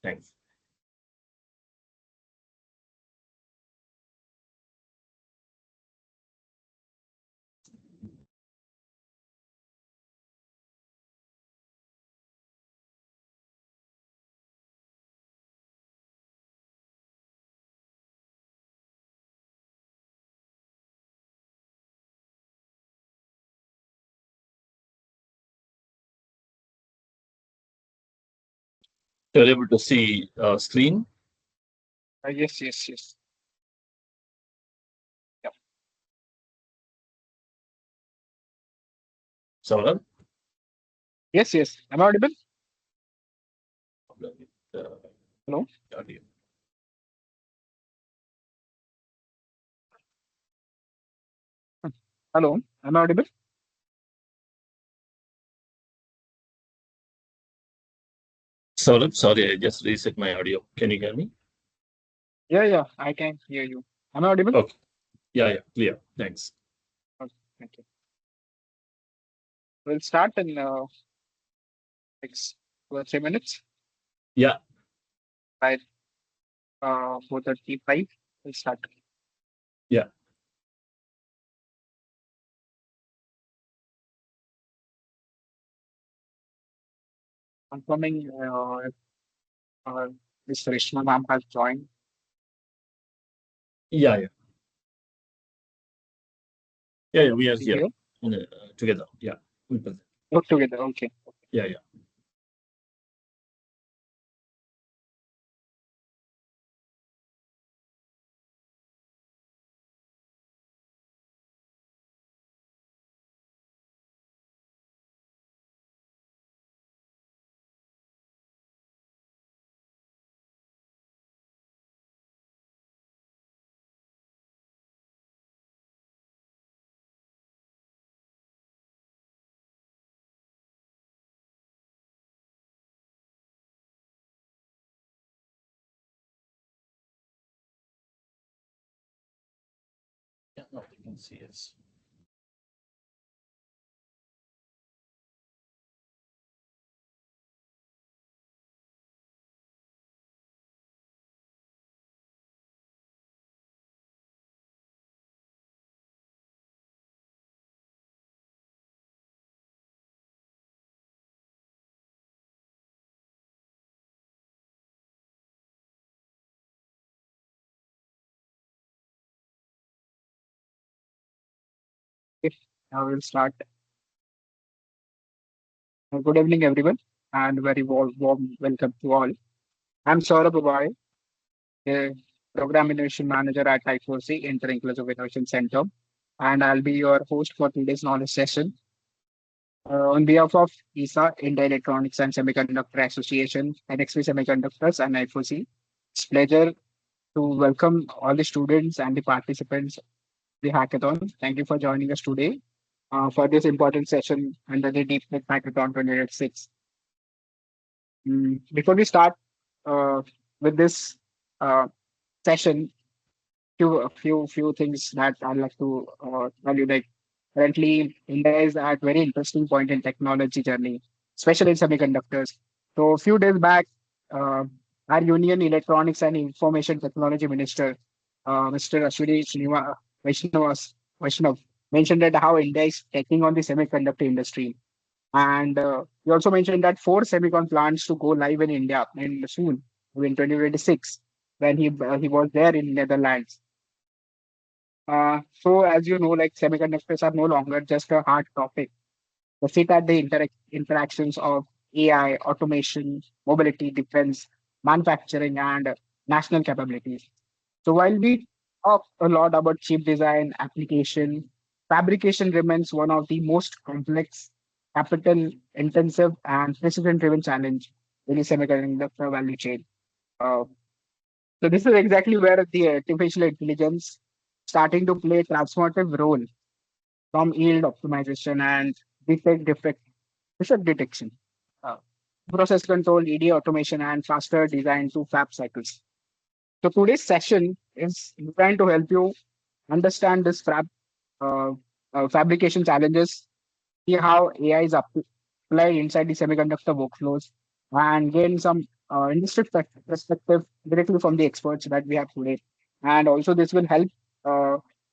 Thanks. You're able to see screen? Yes, yes, yes. Yep. Saurabh? Yes, yes. Am I audible? Problem with Hello? audio. Hello? Am I audible? Saurabh, sorry, I just reset my audio. Can you hear me? Yeah, yeah. I can hear you. Am I audible? Okay. Yeah, clear. Thanks. Okay, thank you. We'll start in next 2 or 3 minutes. Yeah, By 4:35, we'll start. yeah. Confirming Ms. Rishma ma'am has joined. Yeah. Yeah, we are You here here? together. Yeah, we present. Work together. Okay. Yeah. Yeah, now they can see us. Okay. Now we'll start. Good evening, everyone, and very warm welcome to all. I'm Saurabh Abai, a Program Innovation Manager at I4C, Inter-Inclusive Innovation Center, and I'll be your host for today's knowledge session. On behalf of IESA, India Electronics and Semiconductor Association, NXP Semiconductors, and I4C, it's pleasure to welcome all the students and the participants of the hackathon. Thank you for joining us today for this important session under the DeepTech Hackathon 2026. Before we start uh, with this uh, session, few things that I'd like to tell you. Like currently, India is at very interesting point in technology journey, especially in semiconductors. So a few days back, uh, our Union Electronics and Information Technology Minister, Mr. Ashwini Vaishnav, mentioned that how India is taking on the semiconductor industry, and he also mentioned that four semicon plants to go live in India in soon in 2026 when he was there in Netherlands. So as you know, like semiconductors are no longer just a hard topic. They sit at the interactions of AI, automation, mobility, defense, manufacturing, and national capabilities. So while we talk a lot about chip design, application, fabrication remains one of the most complex, capital intensive, and precision driven challenge in the semiconductor value chain. Uh, so this is exactly where the artificial intelligence starting to play a transformative role from yield optimization and defect detection, uh, process control, EDA automation, and faster design to fab cycles. So today's session is designed to help you understand this uh, fabrication challenges, see how AI is applied inside the semiconductor workflows, and gain some industry perspective directly from the experts that we have today. And also, this will help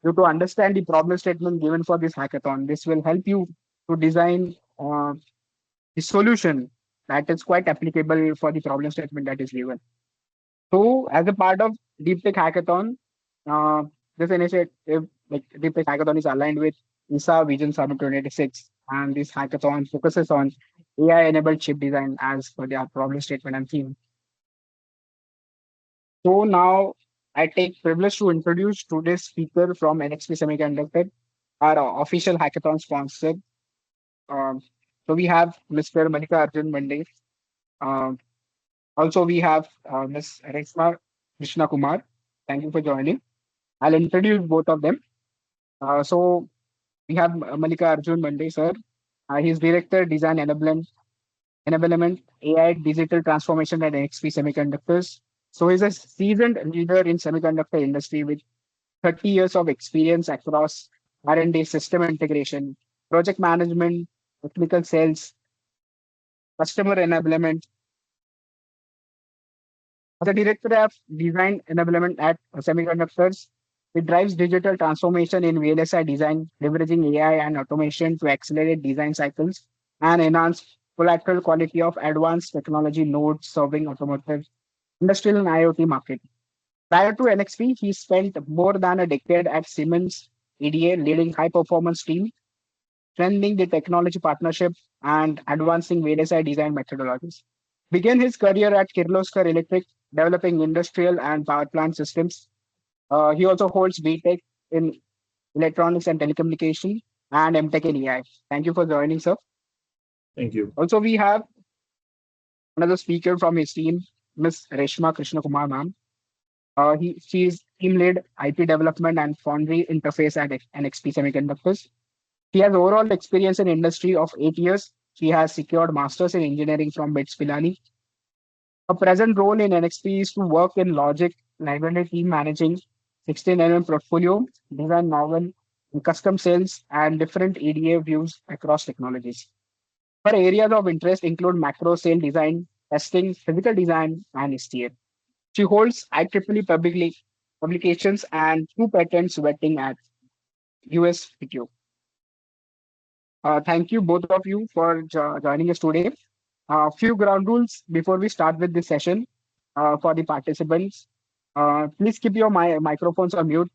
you to understand the problem statement given for this hackathon. This will help you to design the solution that is quite applicable for the problem statement that is given. So, as a part of DeepTech Hackathon, uh, this initiative, like DeepTech Hackathon, is aligned with IESA Vision Summit 2026, and this hackathon focuses on AI-enabled chip design as per their problem statement and theme. So now I take privilege to introduce today's speaker from NXP Semiconductor, our official hackathon sponsor. Um, so we have Mr. Malika Arjun Mande. Um, Also, we have Ms. Reshma Krishna Kumar. Thank you for joining. I'll introduce both of them. So we have Malika Arjun Mande, sir. He's Director Design Enablement AI Digital Transformation at NXP Semiconductors. So he's a seasoned leader in semiconductor industry with 30 years of experience across R&D, system integration, project management, technical sales, customer enablement. As a director of design enablement at Semiconductors, it drives digital transformation in VLSI design, leveraging AI and automation to accelerate design cycles and enhance collateral quality of advanced technology nodes serving automotive, industrial, and IoT market. Prior to NXP, he spent more than a decade at Siemens EDA, leading high performance team, strengthening the technology partnership, and advancing VLSI design methodologies. Began his career at Kirloskar Electric, developing industrial and power plant systems. He also holds BTech in electronics and telecommunication and MTech in AI. Thank you for joining, sir. Thank you. Also, we have another speaker from his team, Ms. Reshma Krishna Kumar, ma'am. She's team lead IP development and foundry interface at NXP Semiconductors. She has overall experience in industry of 8 years. She has secured masters in engineering from BITS Pilani. Her present role in NXP is to work in logic library team managing 16 portfolio, design novel, and custom sales, and different EDA views across technologies. Her areas of interest include macro cell design, testing, physical design, and STA. She holds IEEE publications and 2 patents vetting at USPTO. Thank you, both of you, for joining us today. A few ground rules before we start with this session for the participants. Please keep your microphones on mute.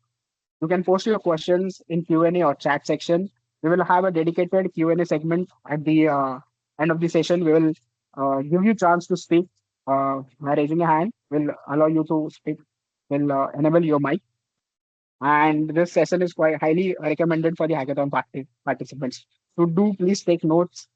You can post your questions in Q&A or chat section. We will have a dedicated Q&A segment at the end of the session. We will give you chance to speak by raising a hand. We'll allow you to speak. We'll enable your mic. And this session is quite highly recommended for the hackathon participants. So do please take notes.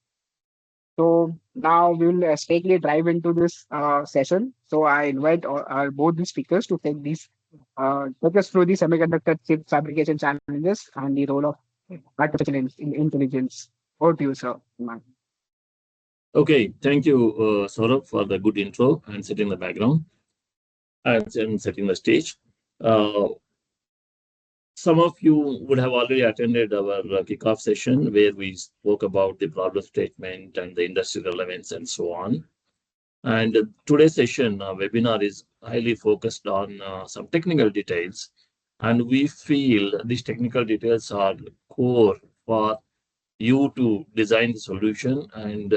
So now we will straightly dive into this session. So I invite both the speakers to take us through the semiconductor chip fabrication challenges and the role of artificial intelligence. Over to you, sir. Okay, thank you, Saurabh, for the good intro and setting the background and setting the stage. Some of you would have already attended our kickoff session where we spoke about the problem statement and the industry relevance and so on. And today's session webinar is highly focused on some technical details. And we feel these technical details are core for you to design the solution and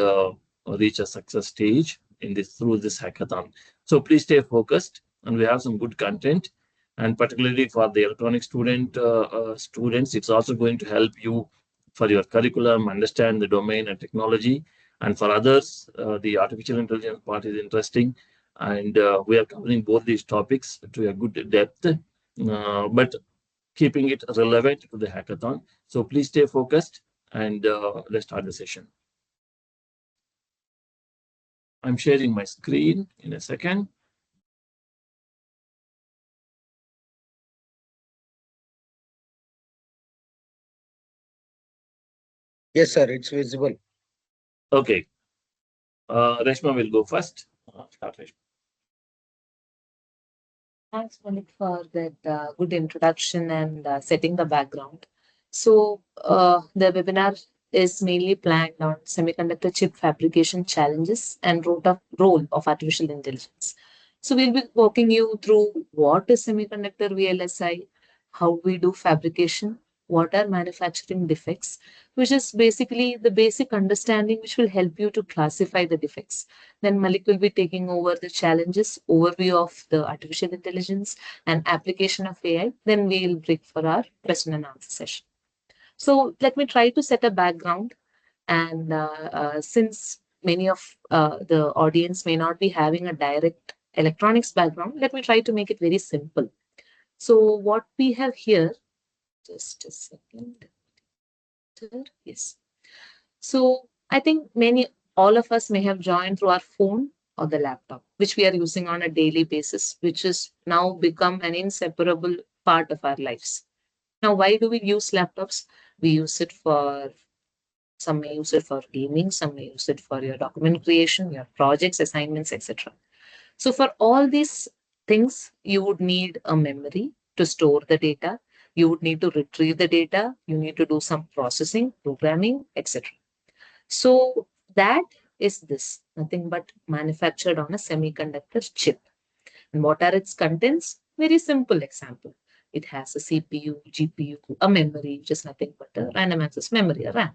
reach a success stage in this through this hackathon. So please stay focused, and we have some good content. And particularly for the electronic students, it's also going to help you for your curriculum, understand the domain and technology. And for others, the artificial intelligence part is interesting. And we are covering both these topics to a good depth, but keeping it relevant to the hackathon. So please stay focused, and let's start the session. I'm sharing my screen in a second. Yes, sir, it's visible. Okay. Reshma will go first. Start, Reshma. Thanks, Malik, for that good introduction and setting the background. So the webinar is mainly planned on semiconductor chip fabrication challenges and role of artificial intelligence. So we'll be walking you through what is semiconductor VLSI, how we do fabrication, what are manufacturing defects, which is basically the basic understanding which will help you to classify the defects. Then Malik will be taking over the challenges, overview of the artificial intelligence and application of AI. Then we'll break for our question and answer session. So let me try to set a background. And since many of the audience may not be having a direct electronics background, let me try to make it very simple. So what we have here, just a second. Yes. So I think all of us may have joined through our phone or the laptop, which we are using on a daily basis, which has now become an inseparable part of our lives. Now, why do we use laptops? We use it for Some may use it for gaming, some may use it for your document creation, your projects, assignments, etc. So for all these things, you would need a memory to store the data. You would need to retrieve the data. You need to do some processing, programming, etc. So that is this, nothing but manufactured on a semiconductor chip. And what are its contents? Very simple example. It has a CPU, GPU, a memory, which is nothing but a random access memory, a RAM.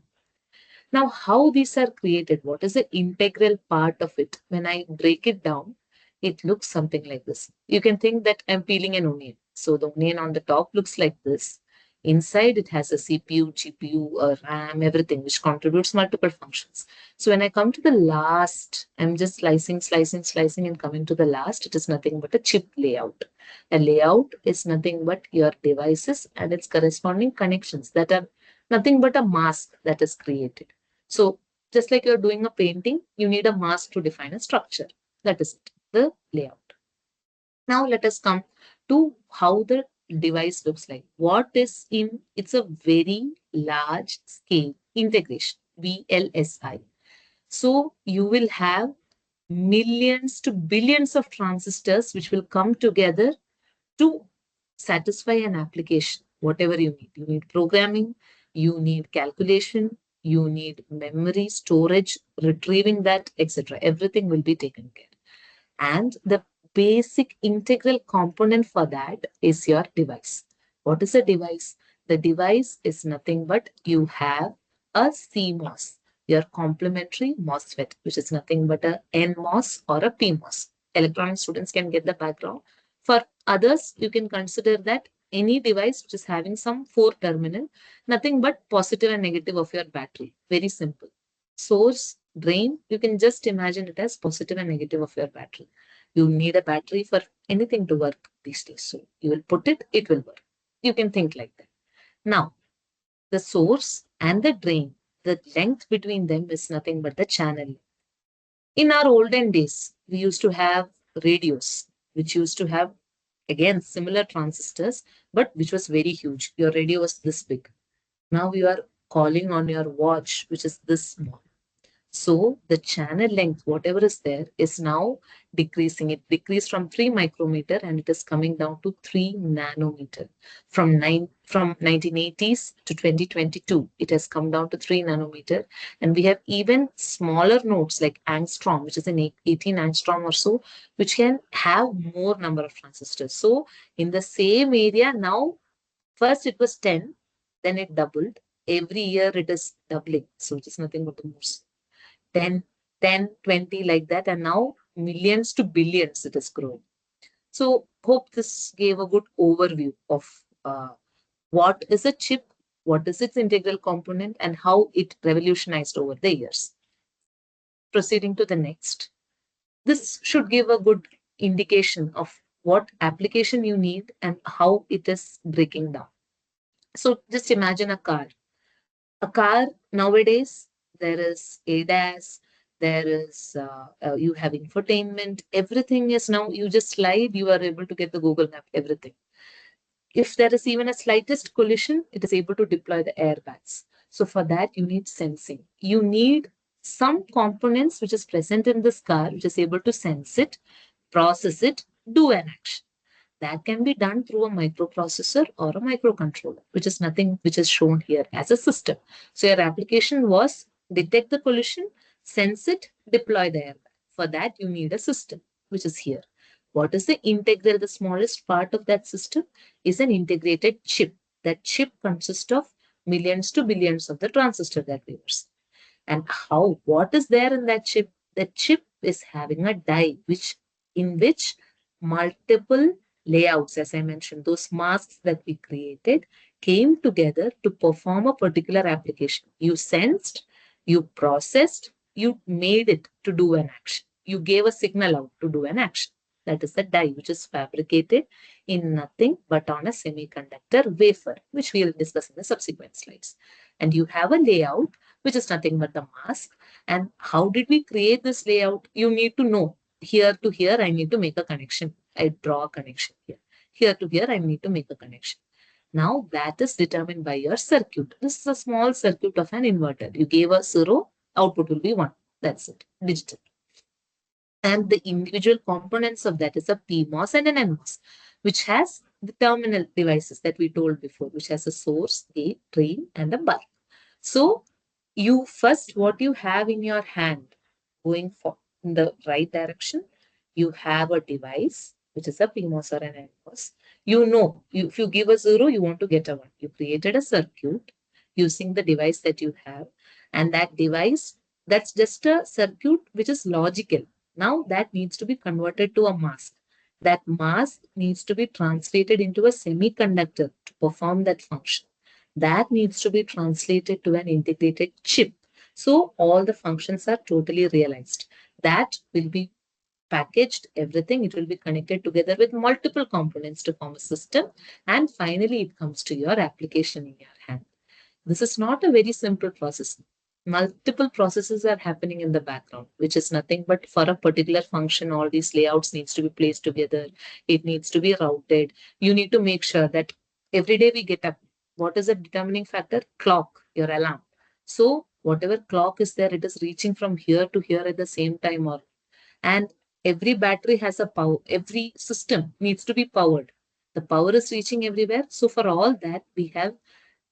Now, how these are created, what is the integral part of it? When I break it down, it looks something like this. You can think that I'm peeling an onion. So the onion on the top looks like this. Inside, it has a CPU, GPU, a RAM, everything, which contributes multiple functions. So when I come to the last, I'm just slicing, and coming to the last, it is nothing but a chip layout. A layout is nothing but your devices and its corresponding connections that are nothing but a mask that is created. So just like you're doing a painting, you need a mask to define a structure. That is it, the layout. Now let us come to how the device looks like. It's a very large scale integration, VLSI. So you will have millions to billions of transistors which will come together to satisfy an application, whatever you need. You need programming, you need calculation, you need memory, storage, retrieving that, etc. Everything will be taken care. And the basic integral component for that is your device. What is a device? The device is nothing but you have a CMOS, your complementary MOSFET, which is nothing but a NMOS or a PMOS. Electronic students can get the background. For others, you can consider that any device which is having some four terminal, nothing but positive and negative of your battery. Very simple. Source, drain, you can just imagine it as positive and negative of your battery. You need a battery for anything to work these days. So you will put it, it will work. You can think like that. Now, the source and the drain, the length between them is nothing but the channel. In our olden days, we used to have radios, which used to have, again, similar transistors, but which was very huge. Your radio was this big. Now you are calling on your watch, which is this small. So the channel length, whatever is there, is now decreasing. It decreased from 3 micrometer and it is coming down to 3 nanometer. From 1980s to 2022, it has come down to 3 nanometer. And we have even smaller nodes like angstrom, which is an 18 angstrom or so, which can have more number of transistors. So in the same area now, first it was 10, then it doubled. Every year it is doubling. So it is nothing but the most 10, 10, 20 like that. And now millions to billions it is growing. So hope this gave a good overview of what is a chip, what is its integral component, and how it revolutionized over the years. Proceeding to the next. This should give a good indication of what application you need and how it is breaking down. So just imagine a car. A car nowadays, there is ADAS, there is you have infotainment, everything is now, you just slide, you are able to get the Google map, everything. If there is even a slightest collision, it is able to deploy the airbags. So for that, you need sensing. You need some components which is present in this car, which is able to sense it, process it, do an action. That can be done through a microprocessor or a microcontroller, which is nothing which is shown here as a system. So your application was detect the collision, sense it, deploy the airbag. For that, you need a system, which is here. What is the integral? The smallest part of that system is an integrated chip. That chip consists of millions to billions of the transistor that we were seeing. And what is there in that chip? The chip is having a die, in which multiple layouts, as I mentioned, those masks that we created came together to perform a particular application. You sensed, you processed, you made it to do an action. You gave a signal out to do an action. That is the die, which is fabricated in nothing but on a semiconductor wafer, which we will discuss in the subsequent slides. And you have a layout, which is nothing but the mask. And how did we create this layout? You need to know, here to here, I need to make a connection. I draw a connection here. Here to here, I need to make a connection. Now that is determined by your circuit. This is a small circuit of an inverter. You gave a 0, output will be 1. That's it, digital. And the individual components of that is a PMOS and an NMOS, which has the terminal devices that we told before, which has a source, gate, drain, and a bulb. So you first, what you have in your hand going for in the right direction, you have a device, which is a PMOS or an NMOS. You know, if you give a 0, you want to get a 1. You created a circuit using the device that you have. And that device, that's just a circuit which is logical. Now that needs to be converted to a mask. That mask needs to be translated into a semiconductor to perform that function. That needs to be translated to an integrated chip. So all the functions are totally realized. That will be packaged, everything. It will be connected together with multiple components to form a system. And finally, it comes to your application in your hand. This is not a very simple process. Multiple processes are happening in the background, which is nothing but for a particular function, all these layouts needs to be placed together. It needs to be routed. You need to make sure that every day we get up. What is the determining factor? Clock, your alarm. So whatever clock is there, it is reaching from here to here at the same time. And every battery has a power. Every system needs to be powered. The power is reaching everywhere. So for all that, we have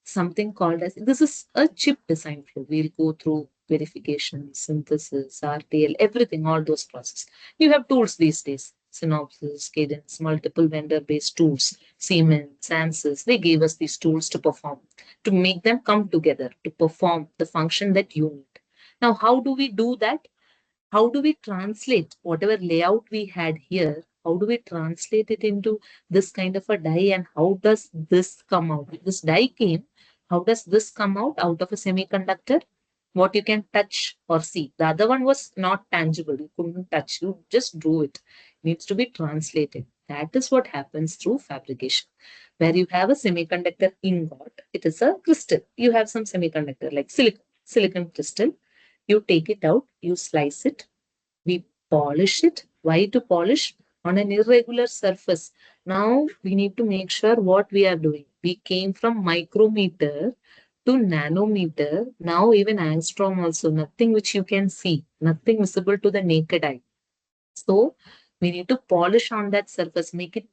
something called as, this is a chip design flow. We'll go through verification, synthesis, RTL, everything, all those processes. You have tools these days, Synopsys, Cadence, multiple vendor-based tools, Siemens, Ansys. They gave us these tools to perform, to make them come together, to perform the function that you need. Now, how do we do that? How do we translate whatever layout we had here? How do we translate it into this kind of a die, and how does this come out? This die came, how does this come out of a semiconductor? What you can touch or see. The other one was not tangible. You couldn't touch. You just drew it. It needs to be translated. That is what happens through fabrication, where you have a semiconductor ingot. It is a crystal. You have some semiconductor like silicon crystal. You take it out, you slice it, we polish it. Why to polish? On an irregular surface. Now we need to make sure what we are doing. We came from micrometer to nanometer, now even angstrom also, nothing which you can see, nothing visible to the naked eye. So we need to polish on that surface, make it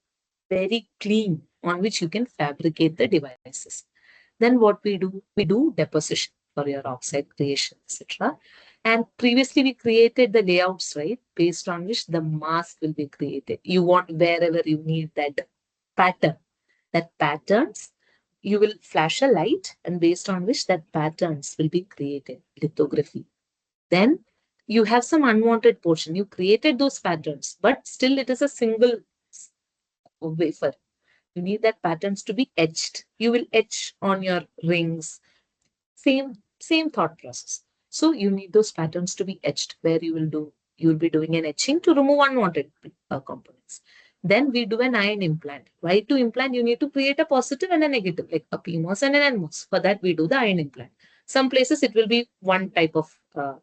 very clean, on which you can fabricate the devices. Then what we do deposition for your oxide creation, etc. And previously we created the layouts, right, based on which the mask will be created. You want wherever you need that pattern, that patterns, you will flash a light, and based on which that patterns will be created, lithography. Then you have some unwanted portion. You created those patterns, but still it is a single wafer. You need that patterns to be etched. You will etch on your rings. Same thought process. So you need those patterns to be etched, where you will be doing an etching to remove unwanted components. Then we do an ion implant. Why to implant? You need to create a positive and a negative, like a PMOS and an NMOS. For that, we do the ion implant. Some places it will be one type of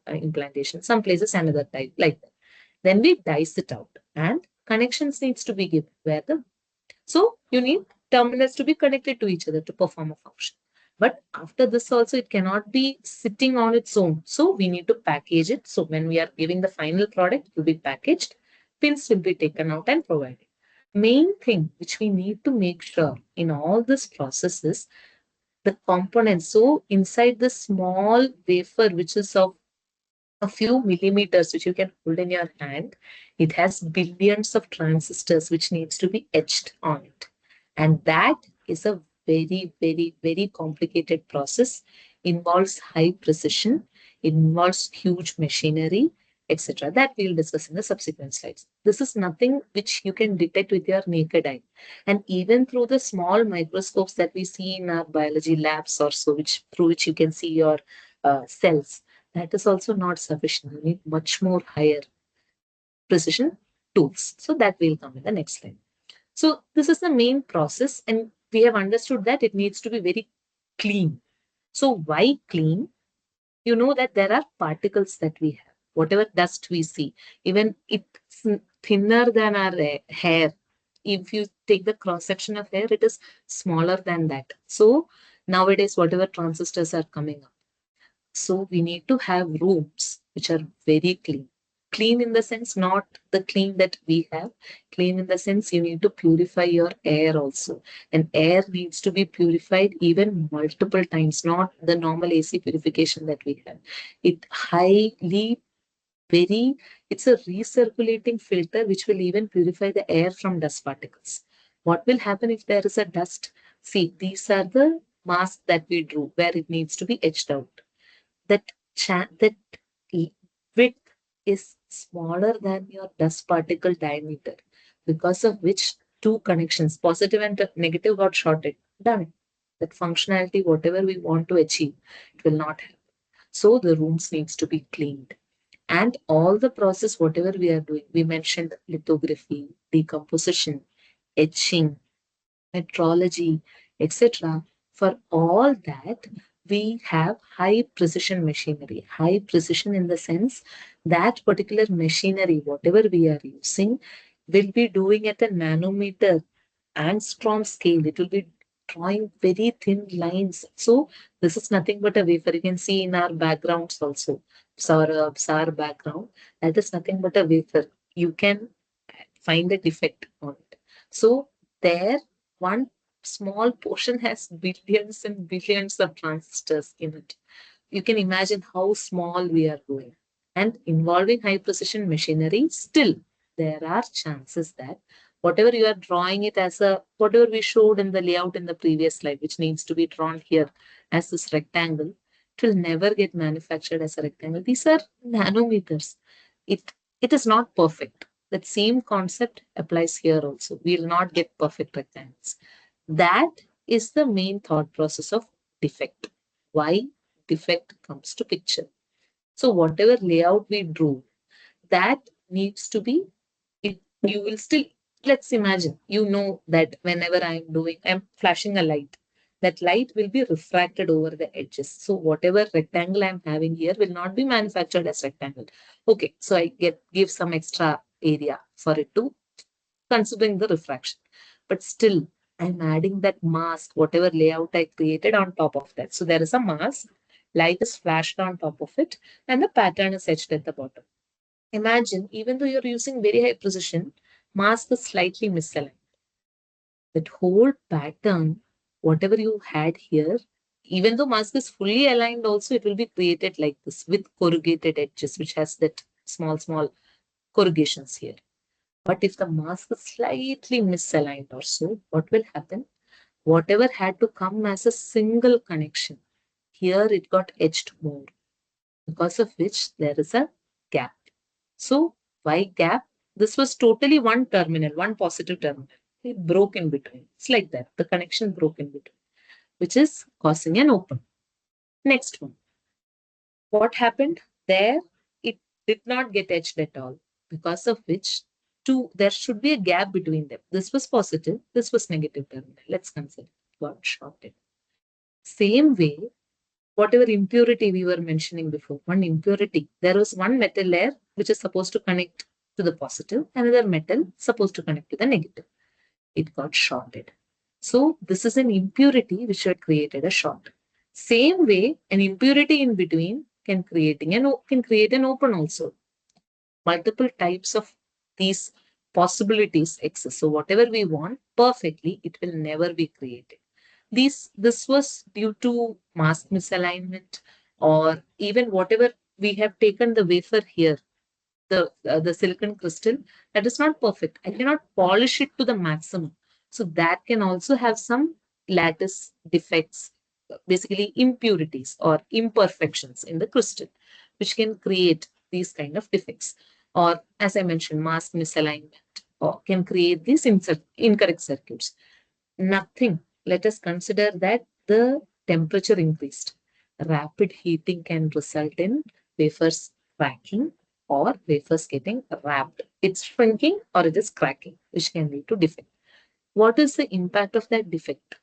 implantation. Some places another type, like that. Then we dice it out, and connections needs to be given. So you need terminals to be connected to each other to perform a function. But after this also, it cannot be sitting on its own. So we need to package it. So when we are giving the final product, it will be packaged. Pins will be taken out and provided. Main thing which we need to make sure in all this process is the components. So inside the small wafer, which is of a few millimeters, which you can hold in your hand, it has billions of transistors which needs to be etched on it. And that is a very, very, very complicated process, involves high precision, involves huge machinery, etc. That we'll discuss in the subsequent slides. This is nothing which you can detect with your naked eye. And even through the small microscopes that we see in our biology labs or so, which through which you can see your cells, that is also not sufficient. You need much more higher precision tools. So that will come in the next slide. So this is the main process, and we have understood that it needs to be very clean. So why clean? You know that there are particles that we have. Whatever dust we see, even it's thinner than our hair. If you take the cross section of hair, it is smaller than that. So nowadays, whatever transistors are coming up, so we need to have rooms which are very clean. Clean in the sense, not the clean that we have. Clean in the sense you need to purify your air also. And air needs to be purified even multiple times, not the normal AC purification that we have. It highly very, it's a recirculating filter which will even purify the air from dust particles. What will happen if there is a dust? See, these are the masks that we drew where it needs to be etched out. That width is smaller than your dust particle diameter, because of which two connections, positive and negative, got shorted. Done. That functionality, whatever we want to achieve, it will not happen. So the rooms needs to be cleaned. And all the process, whatever we are doing, we mentioned lithography, decomposition, etching, metrology, etc. For all that, we have high precision machinery. High precision in the sense that particular machinery, whatever we are using, will be doing at a nanometer angstrom scale. It will be drawing very thin lines. So this is nothing but a wafer. You can see in our backgrounds also. SAR background, that is nothing but a wafer. You can find a defect on it. So there, one small portion has billions and billions of transistors in it. You can imagine how small we are going. And involving high precision machinery, still there are chances that whatever you are drawing it as a, whatever we showed in the layout in the previous slide, which needs to be drawn here as this rectangle, it will never get manufactured as a rectangle. These are nanometers. It is not perfect. That same concept applies here also. We will not get perfect rectangles. That is the main thought process of defect. Why defect comes to picture. So whatever layout we drew, that needs to be, it, you will still, let's imagine, you know that whenever I'm flashing a light, that light will be refracted over the edges. So whatever rectangle I'm having here will not be manufactured as rectangle. Okay, so I give some extra area for it to considering the refraction. But still, I'm adding that mask, whatever layout I created on top of that. So there is a mask, light is flashed on top of it, and the pattern is etched at the bottom. Imagine, even though you're using very high precision, mask is slightly misaligned. That whole pattern, whatever you had here, even though mask is fully aligned also, it will be created like this with corrugated edges, which has that small corrugations here. But if the mask is slightly misaligned or so, what will happen? Whatever had to come as a single connection, here it got etched more, because of which there is a gap. So why gap? This was totally one terminal, one positive terminal. It broke in between. It's like that. The connection broke in between, which is causing an open. Next one. What happened? There, it did not get etched at all, because of which there should be a gap between them. This was positive, this was negative terminal. Let's consider got shorted. Same way, whatever impurity we were mentioning before, one impurity, there was one metal layer which is supposed to connect to the positive, another metal supposed to connect to the negative. It got shorted. So this is an impurity which had created a short. Same way, an impurity in between can create an open also. Multiple types of these possibilities exist. So whatever we want perfectly, it will never be created. This was due to mask misalignment, or even whatever we have taken the wafer here, the silicon crystal, that is not perfect. I cannot polish it to the maximum. So that can also have some lattice defects, basically impurities or imperfections in the crystal, which can create these kind of defects. Or as I mentioned, mask misalignment, or can create these incorrect circuits. Nothing. Let us consider that the temperature increased. Rapid heating can result in wafers cracking or wafers getting wrapped. It's shrinking or it is cracking, which can lead to defect. What is the impact of that defect?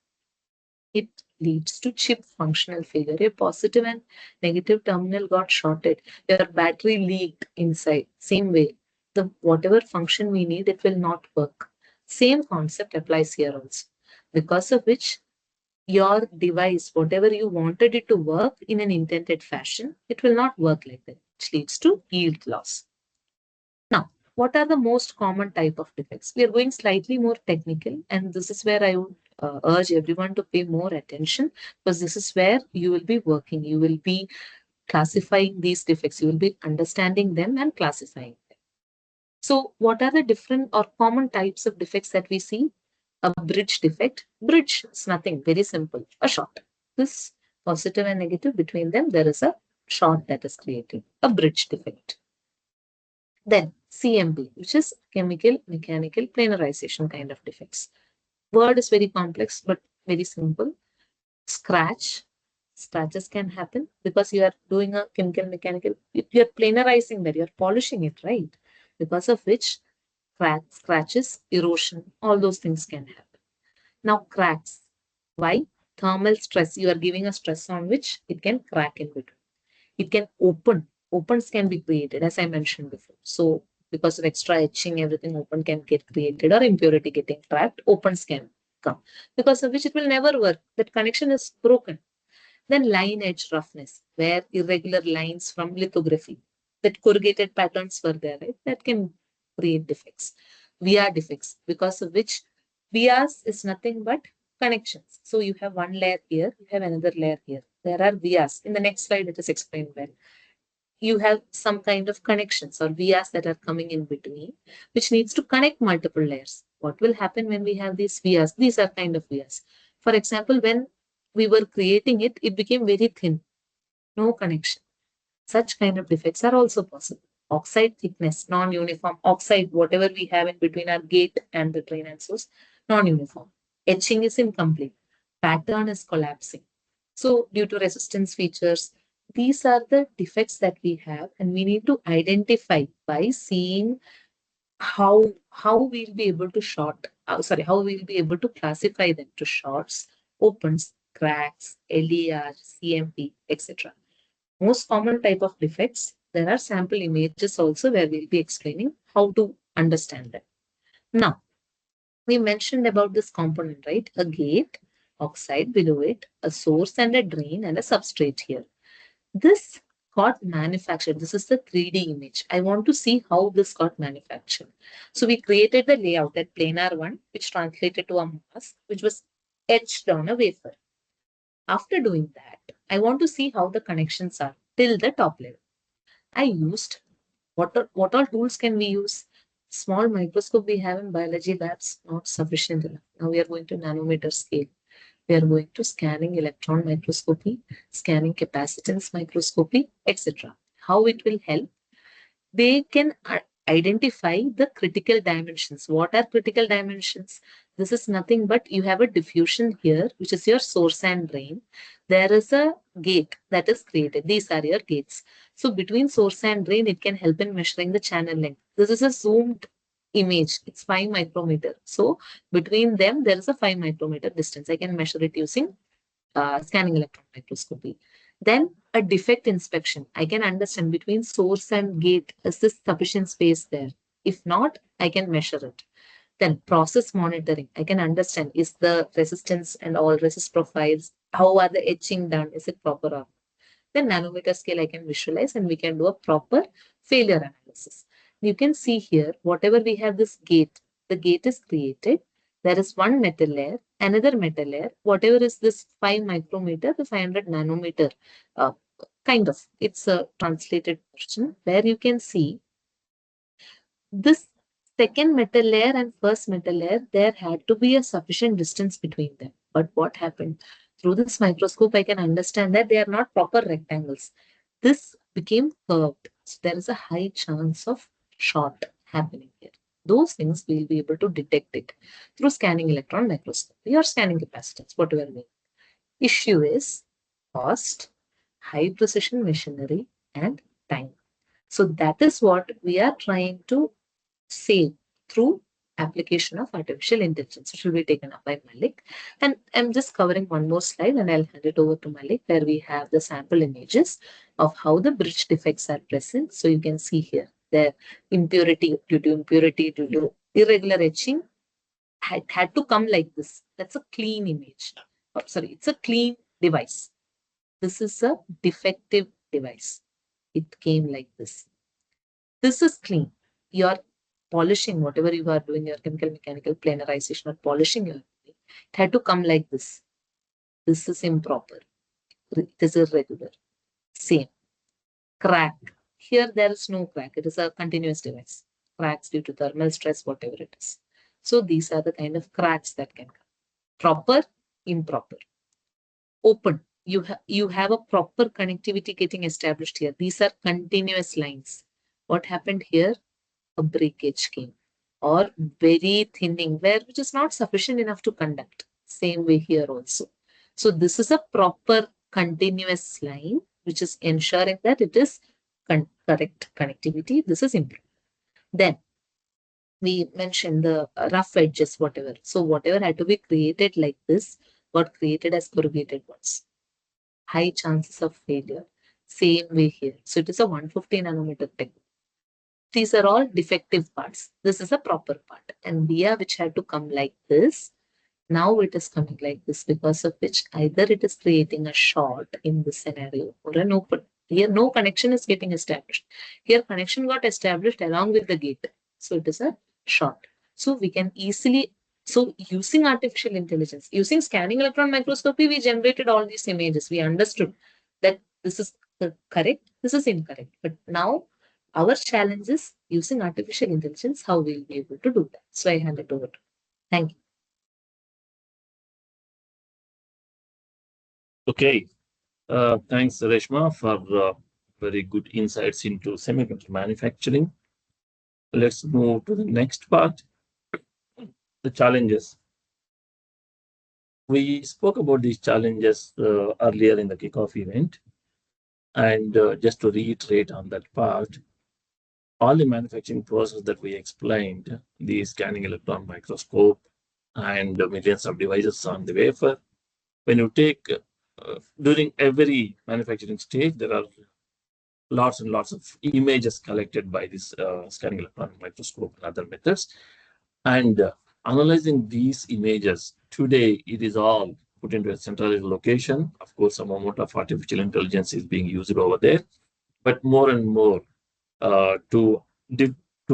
It leads to chip functional failure. A positive and negative terminal got shorted. Your battery leaked inside. Same way, the whatever function we need, it will not work. Same concept applies here also. Because of which your device, whatever you wanted it to work in an intended fashion, it will not work like that, which leads to yield loss. Now, what are the most common type of defects? We are going slightly more technical, and this is where I would urge everyone to pay more attention, because this is where you will be working. You will be classifying these defects. You will be understanding them and classifying them. So what are the different or common types of defects that we see? A bridge defect. Bridge is nothing, very simple, a short. This positive and negative, between them, there is a short that is created, a bridge defect. Then CMP, which is chemical mechanical planarization kind of defects. Word is very complex, but very simple. Scratches can happen because you are doing a chemical mechanical, you're planarizing that, you're polishing it, right? Because of which scratches, erosion, all those things can happen. Now cracks. Why? Thermal stress. You are giving a stress on which it can crack in between. It can open. Opens can be created, as I mentioned before. So because of extra etching, everything open can get created, or impurity getting trapped, opens can come. Because of which it will never work. That connection is broken. Then line edge roughness, where irregular lines from lithography, that corrugated patterns were there, right? That can create defects. VR defects, because of which vias is nothing but connections. So you have one layer here, you have another layer here. There are vias. In the next slide, it is explained well. You have some kind of connections or vias that are coming in between, which needs to connect multiple layers. What will happen when we have these vias? These are kind of vias. For example, when we were creating it, it became very thin, no connection. Such kind of defects are also possible. Oxide thickness, non-uniform. Oxide, whatever we have in between our gate and the drain and source, non-uniform. Etching is incomplete. Pattern is collapsing. So due to resistance features, these are the defects that we have, and we need to identify by seeing how we'll be able to how we'll be able to classify them to shorts, opens, cracks, LER, CMP, etc. Most common type of defects, there are sample images also where we'll be explaining how to understand them. Now, we mentioned about this component, right? A gate, oxide below it, a source and a drain, and a substrate here. This got manufactured. This is the 3D image. I want to see how this got manufactured. So we created the layout, that planar one, which translated to a mask, which was etched on a wafer. After doing that, I want to see how the connections are till the top level. I used, what all tools can we use? Small microscope we have in biology labs, not sufficient enough. Now we are going to nanometer scale. We are going to scanning electron microscopy, scanning capacitance microscopy, etc. How it will help? They can identify the critical dimensions. What are critical dimensions? This is nothing but you have a diffusion here, which is your source and drain. There is a gate that is created. These are your gates. So between source and drain, it can help in measuring the channel length. This is a zoomed image. It's 5 micrometer. So between them, there is a 5 micrometer distance. I can measure it using scanning electron microscopy. Then a defect inspection. I can understand between source and gate, is this sufficient space there? If not, I can measure it. Then process monitoring. I can understand, is the resistance and all resist profiles, how are the etching done? Is it proper or not? Then nanometer scale I can visualize, and we can do a proper failure analysis. you can see here, whatever we have this gate, the gate is created. There is one metal layer, another metal layer, whatever is this 5 micrometer, the 500 nanometer, kind of, it's a translated version where you can see this second metal layer and first metal layer, there had to be a sufficient distance between them. But what happened? Through this microscope, I can understand that they are not proper rectangles. This became curved. So there is a high chance of short happening here. Those things we'll be able to detect it through scanning electron microscopy or scanning capacitance, whatever we. Issue is cost, high precision machinery, and time. So that is what we are trying to save through application of artificial intelligence, which will be taken up by Malik. And I'm just covering one more slide and I'll hand it over to Malik, where we have the sample images of how the bridge defects are present. So you can see here, the impurity due to irregular etching had to come like this. That's a clean image. Oh, sorry, it's a clean device. This is a defective device. It came like this. This is clean. You're polishing whatever you are doing, your chemical mechanical planarization or polishing your it had to come like this. This is improper. It is irregular. Same. Crack. Here there is no crack. It is a continuous device. Cracks due to thermal stress, whatever it is. So these are the kind of cracks that can come. Proper, improper. Open. You have a proper connectivity getting established here. These are continuous lines. What happened here? A breakage came, or very thinning, which is not sufficient enough to conduct. Same way here also. So this is a proper continuous line, which is ensuring that it is correct connectivity. This is important. Then we mentioned the rough edges, whatever. So whatever had to be created like this got created as corrugated ones. High chances of failure. Same way here. So it is a 150 nanometer technique. These are all defective parts. This is a proper part. And via which had to come like this. Now it is coming like this, because of which either it is creating a short in this scenario or an open. Here no connection is getting established. Here connection got established along with the gate. So it is a short. So we can easily, so using artificial intelligence, using scanning electron microscopy, we generated all these images. We understood that this is correct, this is incorrect. But now our challenge is using artificial intelligence, how we'll be able to do that. So I hand it over to you. Thank you. Okay. Thanks, Reshma, for very good insights into semiconductor manufacturing. Let's move to the next part, the challenges. We spoke about these challenges earlier in the kickoff event. And just to reiterate on that part, all the manufacturing process that we explained, the scanning electron microscope and millions of devices on the wafer, when you take during every manufacturing stage, there are lots and lots of images collected by this scanning electron microscope and other methods. And analyzing these images, today it is all put into a centralized location. Of course, some amount of artificial intelligence is being used over there, but more and more to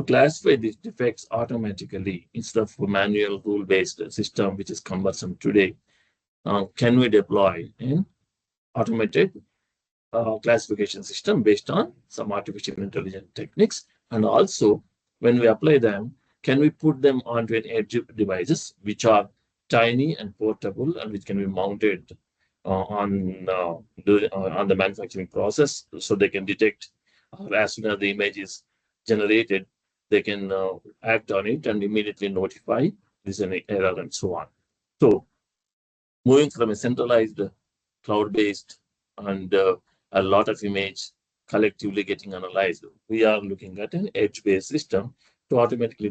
classify these defects automatically instead of a manual rule-based system, which is cumbersome today. Can we deploy an automated classification system based on some artificial intelligence techniques? And also, when we apply them, can we put them onto an edge devices which are tiny and portable and which can be mounted on the manufacturing process, so they can detect as soon as the image is generated, they can act on it and immediately notify this is an error and so on. So moving from a centralized cloud-based and a lot of image collectively getting analyzed, we are looking at an edge-based system to automatically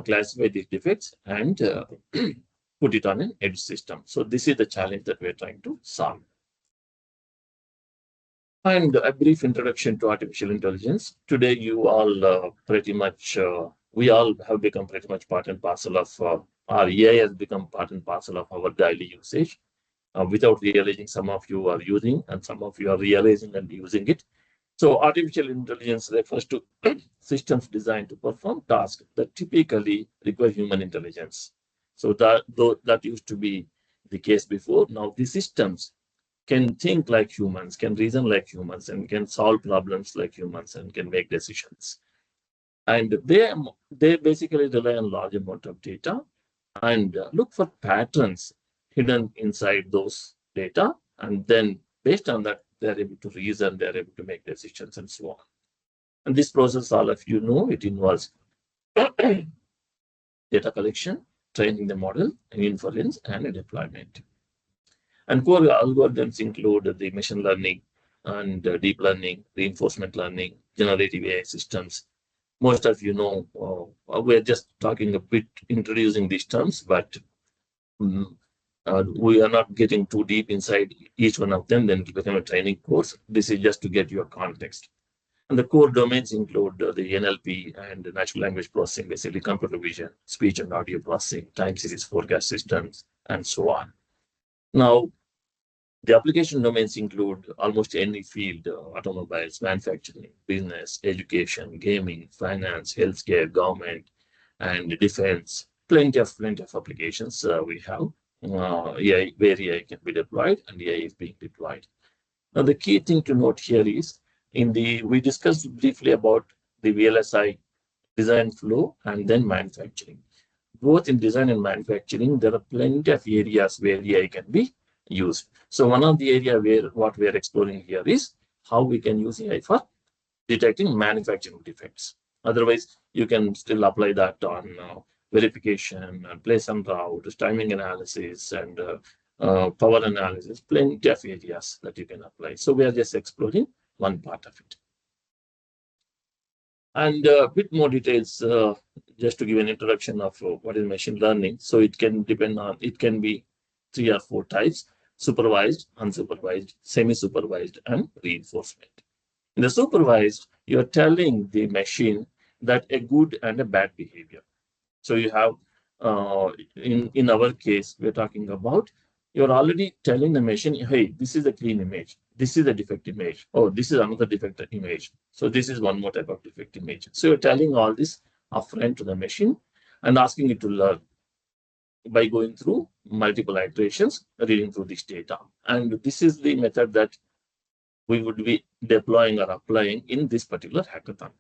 classify these defects and put it on an edge system. So this is the challenge that we're trying to solve. And a brief introduction to artificial intelligence. Today, you all we all have become pretty much part and parcel of our AI has become part and parcel of our daily usage. Without realizing, some of you are using and some of you are realizing and using it. So artificial intelligence refers to systems designed to perform tasks that typically require human intelligence. So that used to be the case before. Now the systems can think like humans, can reason like humans, and can solve problems like humans, and can make decisions. And they basically rely on large amount of data and look for patterns hidden inside those data, and then based on that, they're able to reason, they're able to make decisions, and so on. And this process, all of you know, it involves data collection, training the model, and inference, and deployment. And core algorithms include the machine learning and deep learning, reinforcement learning, generative AI systems. Most of you know, we're just talking a bit, introducing these terms, but we are not getting too deep inside each one of them, then it will become a training course. This is just to get your context. And the core domains include the NLP and the natural language processing, basically computer vision, speech and audio processing, time series forecast systems, and so on. Now, the application domains include almost any field: automobiles, manufacturing, business, education, gaming, finance, healthcare, government, and defense. Plenty of applications we have. AI, where AI can be deployed, and AI is being deployed. Now, the key thing to note here is we discussed briefly about the VLSI design flow and then manufacturing. Both in design and manufacturing, there are plenty of areas where AI can be used. So one of the area where what we are exploring here is how we can use AI for detecting manufacturing defects. Otherwise, you can still apply that on verification and place and route, timing analysis, and power analysis, plenty of areas that you can apply. So we are just exploring one part of it. And a bit more details, just to give an introduction of what is machine learning. So it can be 3 or 4 types: supervised, unsupervised, semi-supervised, and reinforcement. In the supervised, you're telling the machine that a good and a bad behavior. So you have, in our case, we're talking about, you're already telling the machine, hey, this is a clean image, this is a defect image, oh, this is another defect image, so this is one more type of defect image. So you're telling all this upfront to the machine and asking it to learn by going through multiple iterations, reading through this data. And this is the method that we would be deploying or applying in this particular hackathon.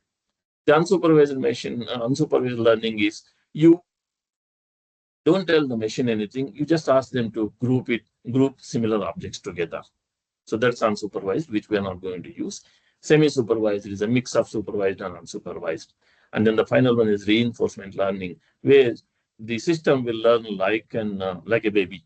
The unsupervised learning is, you don't tell the machine anything, you just ask them to group similar objects together. So that's unsupervised, which we are not going to use. Semi-supervised is a mix of supervised and unsupervised. And then the final one is reinforcement learning, where the system will learn like a baby.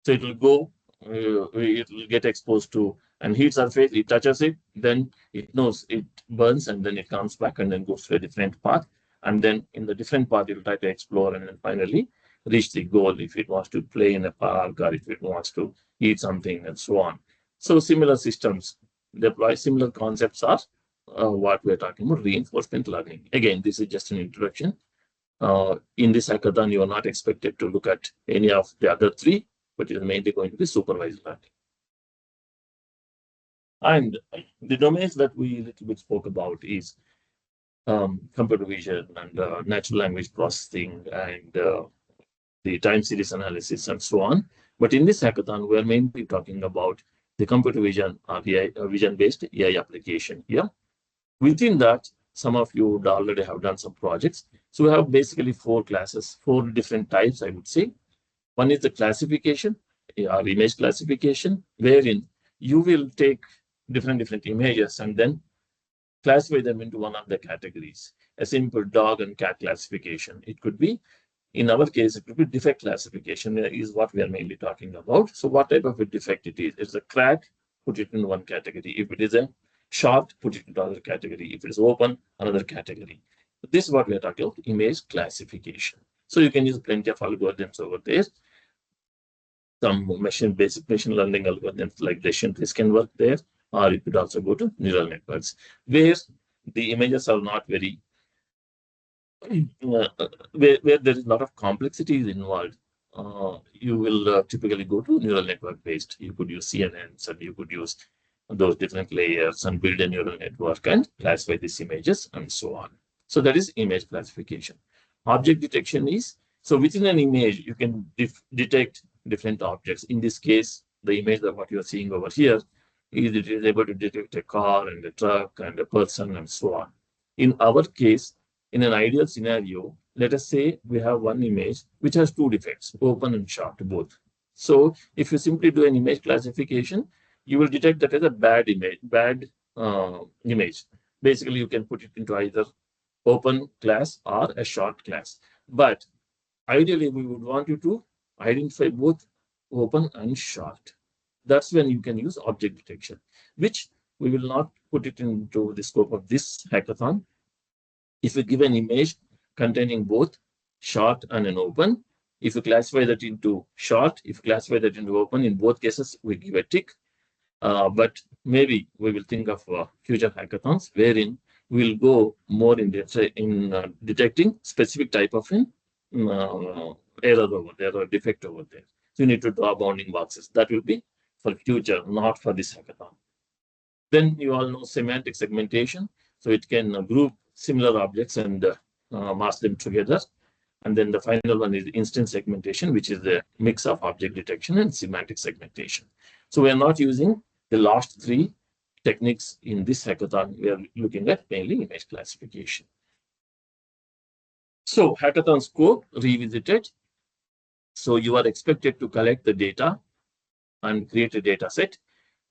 So it will go, it will get exposed to and heat surface, it touches it, then it knows, it burns, and then it comes back and then goes to a different path. And then in the different path, it will try to explore and then finally reach the goal if it wants to play in a park or if it wants to eat something and so on. So similar systems deploy similar concepts are what we're talking about, reinforcement learning. Again, this is just an introduction. In this hackathon, you are not expected to look at any of the other 3, but it is mainly going to be supervised learning. And the domains that we a little bit spoke about is computer vision and natural language processing and the time series analysis and so on. But in this hackathon, we're mainly talking about the computer vision or vision-based AI application here. Within that, some of you would already have done some projects. So we have basically 4 classes, 4 different types, I would say. One is the classification or image classification, wherein you will take different images and then classify them into one of the categories. A simple dog and cat classification. It could be, in our case, it could be defect classification is what we are mainly talking about. So what type of a defect it is? It's a crack, put it in one category. If it is a short, put it into another category. If it is open, another category. This is what we are talking about, image classification. So you can use plenty of algorithms over there. Some basic machine learning algorithms like decision trees can work there, or you could also go to neural networks, where the images are not very, where there is a lot of complexities involved. You will typically go to neural network based. You could use CNNs and you could use those different layers and build a neural network and classify these images and so on. So that is image classification. Object detection is, so within an image, you can detect different objects. In this case, the image that what you're seeing over here is it is able to detect a car and a truck and a person and so on. In our case, in an ideal scenario, let us say we have one image which has two defects, open and short, both. So if you simply do an image classification, you will detect that as a bad image. Basically, you can put it into either open class or a short class. But ideally, we would want you to identify both open and short. That's when you can use object detection, which we will not put it into the scope of this hackathon. If you give an image containing both short and an open, if you classify that into short, if you classify that into open, in both cases, we give a tick. But maybe we will think of future hackathons wherein we'll go more in depth in detecting specific type of an error over there or defect over there. So you need to draw bounding boxes. That will be for future, not for this hackathon. Then you all know semantic segmentation. So it can group similar objects and mask them together. And then the final one is instance segmentation, which is the mix of object detection and semantic segmentation. So we are not using the last three techniques in this hackathon. We are looking at mainly image classification. So hackathon scope revisited. So you are expected to collect the data and create a data set.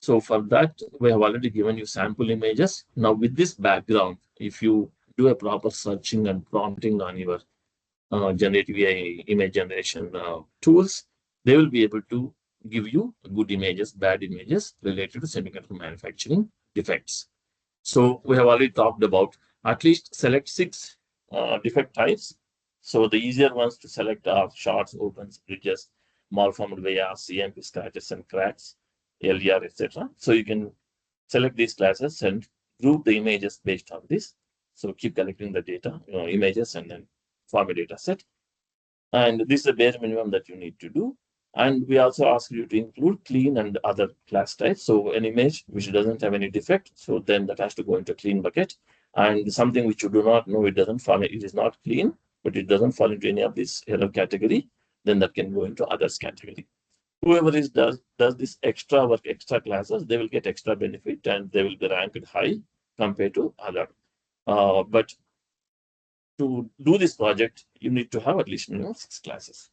So for that, we have already given you sample images. Now with this background, if you do a proper searching and prompting on your generative AI image generation tools, they will be able to give you good images, bad images related to semiconductor manufacturing defects. So we have already talked about at least select 6 defect types. So the easier ones to select are shorts, opens, bridges, malformed via CMP scratches and cracks, LER, etc. So you can select these classes and group the images based on this. So keep collecting the data, images, and then form a data set. And this is the bare minimum that you need to do. And we also ask you to include clean and other class types. So an image which doesn't have any defect, so then that has to go into clean bucket. And something which you do not know, it doesn't fall, it is not clean, but it doesn't fall into any of this error category, then that can go into others category. Whoever does this extra work, extra classes, they will get extra benefit and they will be ranked high compared to other. But to do this project, you need to have at least 6 classes.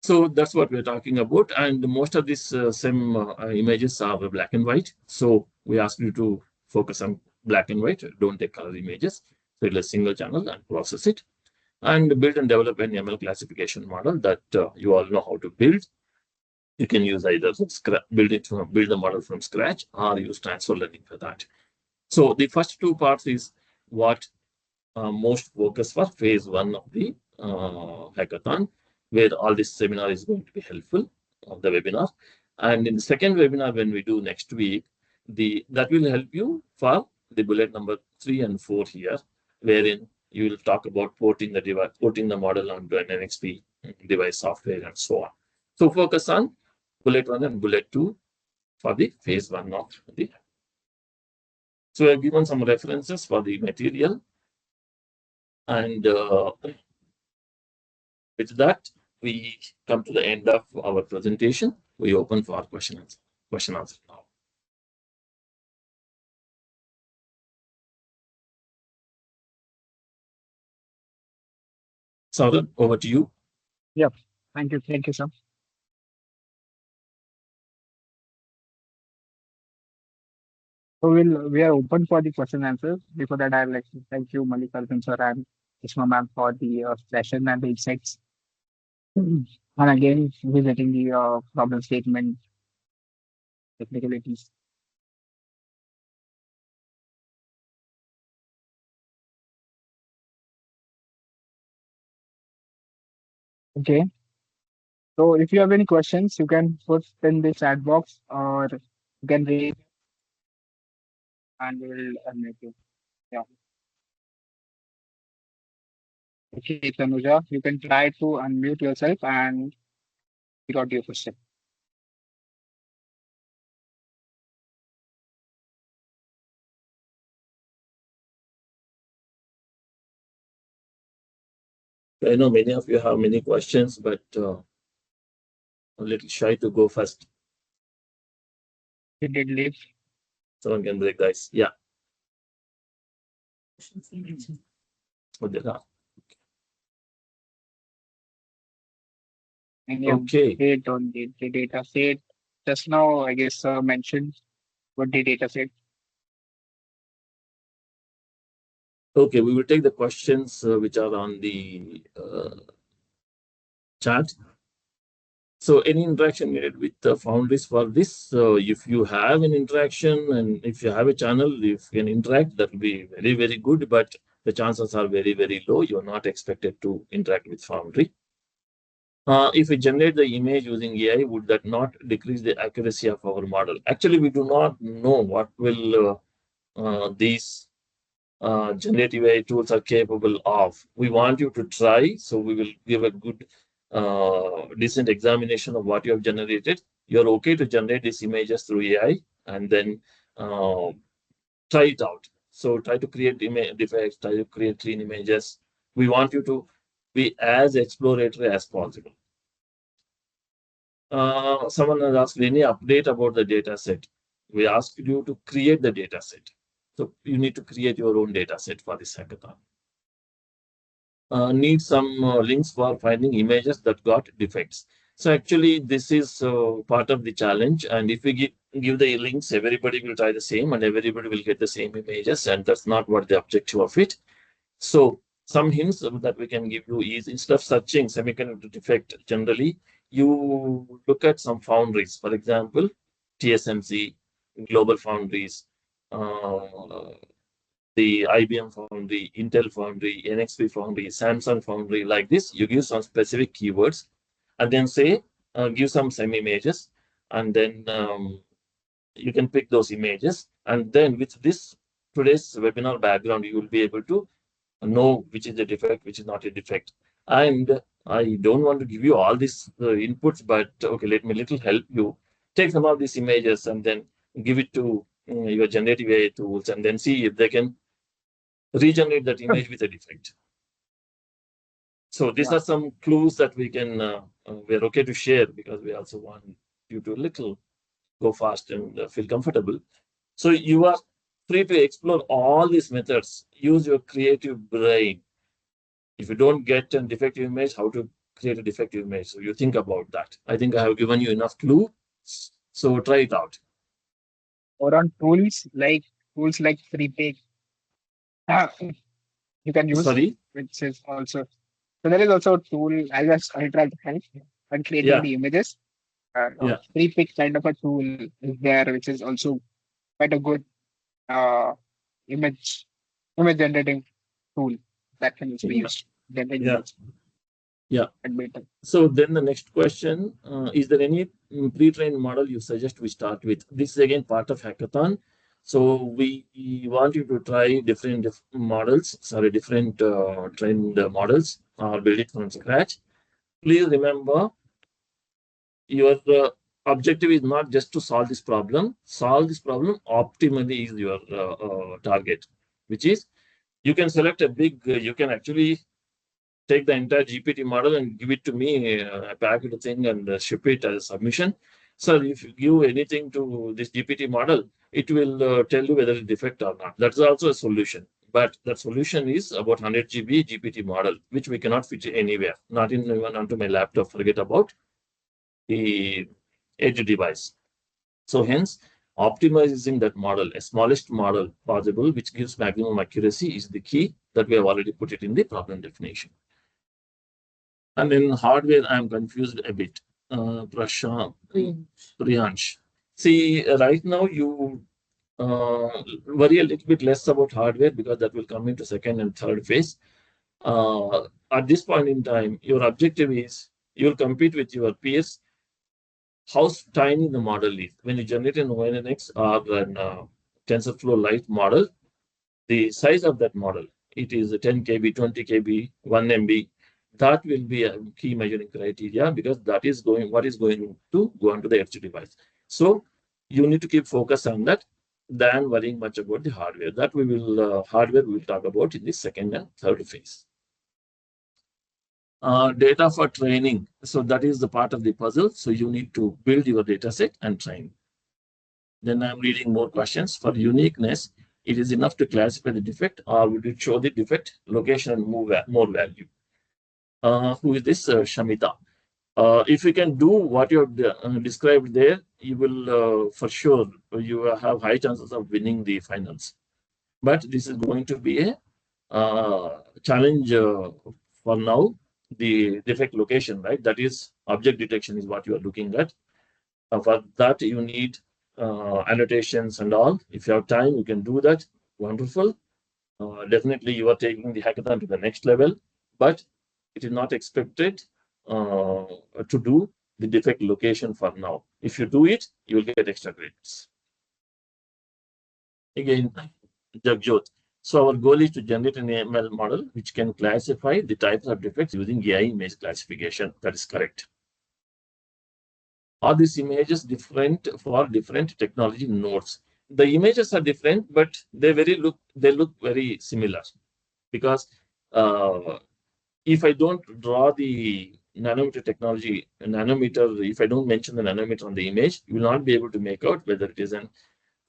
So that's what we're talking about. And most of these SEM images are black and white. So we ask you to focus on black and white. Don't take color images. So it's a single channel and process it. And build and develop an ML classification model that you all know how to build. You can use either build the model from scratch or use transfer learning for that. So the first 2 parts is what most focus for phase 1 of the hackathon, where all this seminar is going to be helpful of the webinar. And in the second webinar, when we do next week, that will help you for the bullet number 3 and 4 here, wherein you will talk about porting the device, porting the model onto an NXP device software and so on. So focus on bullet 1 and bullet 2 for the phase 1 of the. So I have given some references for the material. And with that, we come to the end of our presentation. We open for question answer now. Saurabh, over to you. Yep. Thank you, sir. So we are open for the question answers. Before that, I'd like to thank you, Mallikarjun sir and Ishma ma'am, for the session and the insights. And again, visiting the problem statement technicalities. Okay. So if you have any questions, you can put in the chat box or you can raise and we'll unmute you. Yeah. Okay, Tanuja, you can try to unmute yourself and we got your question. I know many of you have many questions, but a little shy to go first. You did leave. Someone can break the ice. Yeah. What there are. Any Okay. update on the data set? Just now, I guess, mentioned what the data set. Okay, we will take the questions which are on the chat. So any interaction needed with the foundries for this? So if you have an interaction and if you have a channel, if you can interact, that will be very, very good. But the chances are very, very low. You're not expected to interact with foundry. If we generate the image using AI, would that not decrease the accuracy of our model? Actually, we do not know what will these generative AI tools are capable of. We want you to try, so we will give a good, decent examination of what you have generated. You're okay to generate these images through AI, and then try it out. So try to create image defects, try to create clean images. We want you to be as exploratory as possible. Someone has asked any update about the data set. We asked you to create the data set. So you need to create your own data set for this hackathon. Need some links for finding images that got defects. So actually, this is part of the challenge. And if we give the links, everybody will try the same and everybody will get the same images. And that's not what the objective of it. So some hints that we can give you is instead of searching semiconductor defect generally, you look at some foundries. For example, TSMC, Global Foundries, the IBM Foundry, Intel Foundry, NXP Foundry, Samsung Foundry, like this. You give some specific keywords and then say, give some images, and then you can pick those images. And then with this today's webinar background, you will be able to know which is a defect, which is not a defect. And I don't want to give you all these inputs, but okay, let me little help you. Take some of these images and then give it to your generative AI tools and then see if they can regenerate that image with a defect. So these are some clues that we can, we're okay to share because we also want you to little go fast and feel comfortable. So you are free to explore all these methods. Use your creative brain. If you don't get a defective image, how to create a defective image? So you think about that. I think I have given you enough clue. So try it out. Or on tools like FreePake, you can use, Sorry? which is also. So there is also a tool. I try to help when creating Yeah. the images. Yeah. FreePake kind of a tool is there, which is also quite a good uh, image generating tool that can also be used. Yeah. Yeah. And better. So then the next question, is there any pre-trained model you suggest we start with? This is again part of hackathon. So we want you to try different models, different trained models or build it from scratch. Please remember your objective is not just to solve this problem. Solve this problem optimally is your target, which is you can select a big, you can actually take the entire GPT model and give it to me, pack it thing and ship it as a submission. So if you give anything to this GPT model, it will tell you whether it's defect or not. That's also a solution. But that solution is about 100 GB GPT model, which we cannot fit anywhere, not even onto my laptop. Forget about the edge device. So hence, optimizing that model, a smallest model possible, which gives maximum accuracy, is the key that we have already put it in the problem definition. And in hardware, I'm confused a bit. Prashant, Priyansh. See, right now you worry a little bit less about hardware because that will come into second and third phase. At this point in time, your objective is you'll compete with your peers. How tiny the model is. When you generate an ONNX or an TensorFlow Lite model, the size of that model, it is 10 KB, 20 KB, 1 MB. That will be a key measuring criteria because that is what is going to go onto the edge device. So you need to keep focus on that than worrying much about the hardware. That hardware we will talk about in the second and third phase. Data for training. So that is the part of the puzzle. So you need to build your data set and train. Then I'm reading more questions. For uniqueness, it is enough to classify the defect, or would it show the defect location and more value? Who is this? Shamita. If you can do what you have described there, you will for sure you have high chances of winning the finals. But this is going to be a challenge for now. The defect location, right? That is object detection is what you are looking at. For that, you need annotations and all. If you have time, you can do that. Wonderful. Definitely, you are taking the hackathon to the next level, but it is not expected to do the defect location for now. If you do it, you will get extra credits. Again, Jagjot. So our goal is to generate an ML model which can classify the types of defects using AI image classification. That is correct. Are these images different for different technology nodes? The images are different, but they look very similar, because if I don't draw the nanometer technology, if I don't mention the nanometer on the image, you will not be able to make out whether it is an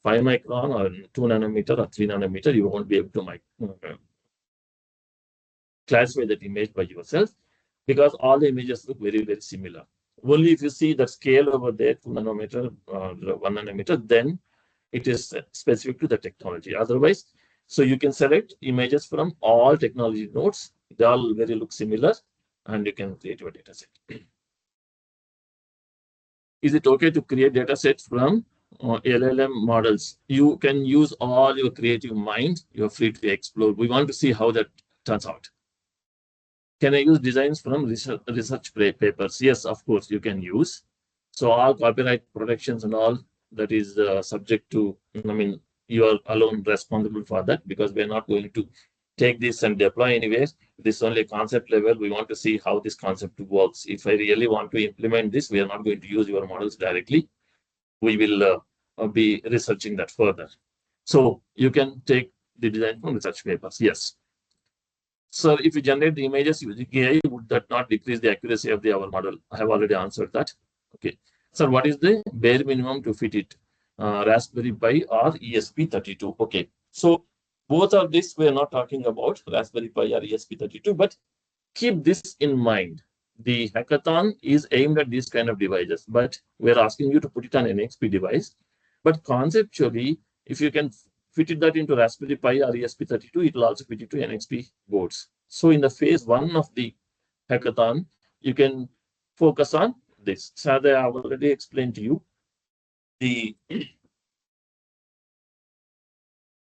5 micron or 2 nanometer or 3 nanometer. You won't be able to classify that image by yourself, because all the images look very, very similar. Only if you see the scale over there, 2 nanometer or 1 nanometer, then it is specific to the technology. Otherwise, so you can select images from all technology nodes. They all look similar, and you can create your data set. Is it okay to create data sets from LLM models? You can use all your creative mind. You're free to explore. We want to see how that turns out. Can I use designs from research papers? Yes, of course, you can use. So all copyright protections and all, that is subject to, you are alone responsible for that, because we're not going to take this and deploy anywhere. This is only a concept level. We want to see how this concept works. If I really want to implement this, we are not going to use your models directly. We will be researching that further. So you can take the design from research papers. Yes. So if you generate the images using AI, would that not decrease the accuracy of our model? I have already answered that. Okay. So what is the bare minimum to fit it? Raspberry Pi or ESP32? Okay. So both of this, we are not talking about Raspberry Pi or ESP32, but keep this in mind. The hackathon is aimed at these kind of devices, but we're asking you to put it on an NXP device. But conceptually, if you can fit that into Raspberry Pi or ESP32, it will also fit into NXP boards. So in the phase one of the hackathon, you can focus on this. So I have already explained to you, the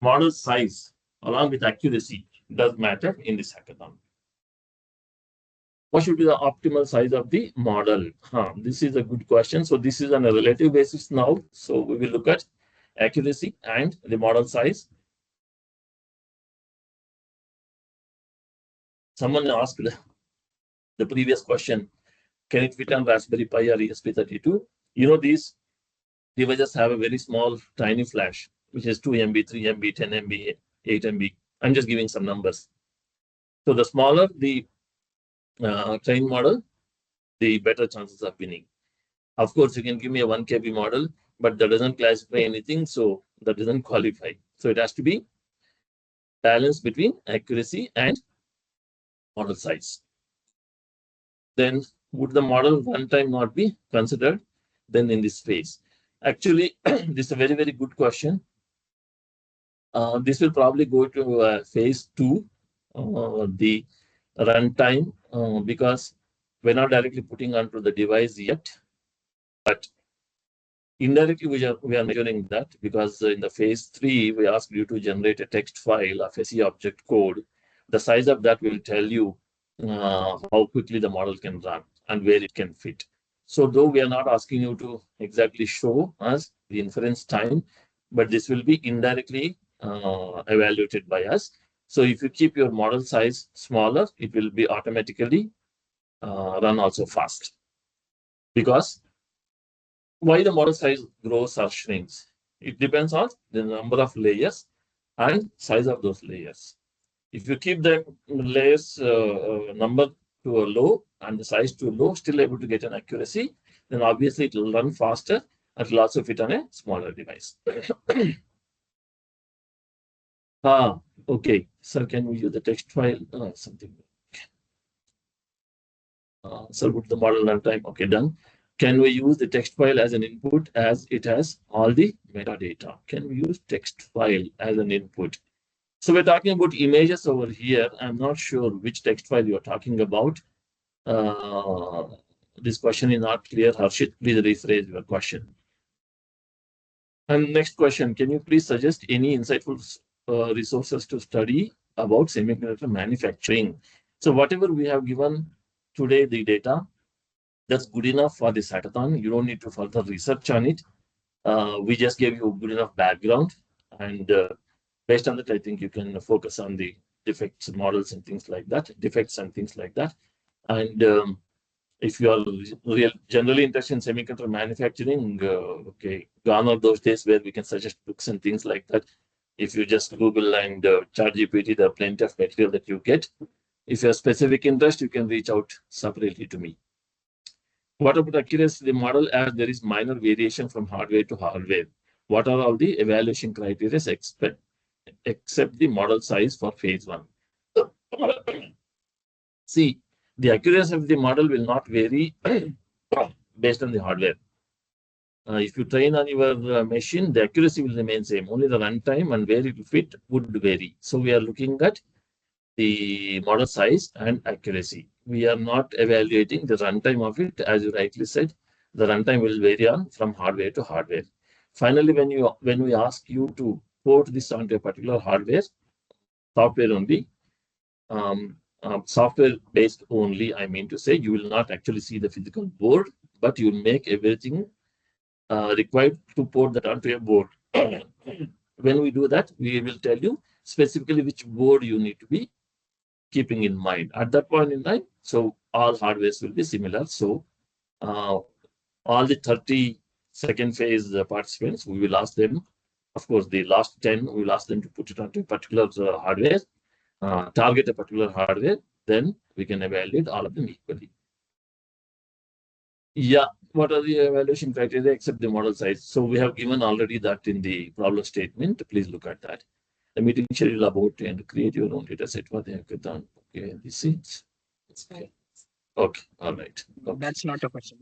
model size along with accuracy does matter in this hackathon. What should be the optimal size of the model? This is a good question. So this is on a relative basis now. So we will look at accuracy and the model size. Someone asked the previous question, can it fit on Raspberry Pi or ESP32? These devices have a very small, tiny flash, which is 2 MB, 3 MB, 10 MB, 8 MB. I'm just giving some numbers. So the smaller the train model, the better chances of winning. Of course, you can give me a 1 KB model, but that doesn't classify anything, so that doesn't qualify. So it has to be balanced between accuracy and model size. Then would the model runtime not be considered then in this phase? Actually, this is a very, very good question. This will probably go to phase 2, the runtime, because we're not directly putting onto the device yet, but indirectly we are measuring that, because in the phase 3, we asked you to generate a text file of SE object code. The size of that will tell you how quickly the model can run and where it can fit. So though we are not asking you to exactly show us the inference time, but this will be indirectly evaluated by us. So if you keep your model size smaller, it will be automatically run also fast. Because why the model size grows or shrinks? It depends on the number of layers and size of those layers. If you keep the layers number to a low and the size to low, still able to get an accuracy, then obviously it will run faster. It will also fit on a smaller device. Okay. So can we use the text file? Something. So put the model runtime. Okay, done. Can we use the text file as an input as it has all the metadata? Can we use text file as an input? So we're talking about images over here. I'm not sure which text file you're talking about. This question is not clear. Harshit, please rephrase your question. And next question, can you please suggest any insightful resources to study about semiconductor manufacturing? So whatever we have given today, the data, that's good enough for this hackathon. You don't need to further research on it. We just gave you a good enough background. And based on that, I think you can focus on the defects, models, and things like that, And if you are generally interested in semiconductor manufacturing, okay, gone are those days where we can suggest books and things like that. If you just Google and ChatGPT, there are plenty of material that you get. If you have specific interest, you can reach out separately to me. What about accuracy of the model as there is minor variation from hardware to hardware? What are all the evaluation criteria except the model size for phase 1? See, the accuracy of the model will not vary based on the hardware. If you train on your machine, the accuracy will remain same. Only the runtime and where it will fit would vary. So we are looking at the model size and accuracy. We are not evaluating the runtime of it. As you rightly said, the runtime will vary on from hardware to hardware. Finally, when we ask you to port this onto a particular hardware, software only, software based only, I mean to say, you will not actually see the physical board, but you will make everything required to port that onto a board. When we do that, we will tell you specifically which board you need to be keeping in mind at that point in time. So all hardwares will be similar. So all the 30-second phase participants, we will ask them, of course, the last 10, we will ask them to put it onto a particular hardware, target a particular hardware, then we can evaluate all of them equally. Yeah, what are the evaluation criteria except the model size? So we have given already that in the problem statement. Please look at that. The meeting schedule about and create your own data set for the hackathon. Okay, this is okay. Okay, all right. Okay. That's not a question.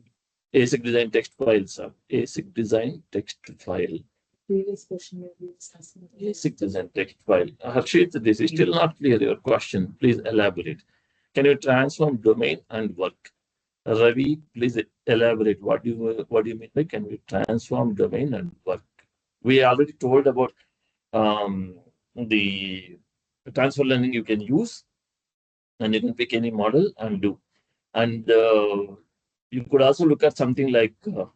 ASIC design text file, sir. ASIC design text file. Previous question maybe discussing. ASIC design text file. Harshit, this is still not clear. Your question. Please elaborate. Can you transform domain and work? Ravi, please elaborate. What do you mean by can we transform domain and work? We already told about the transfer learning you can use, and you can pick any model and do. And you could also look at something like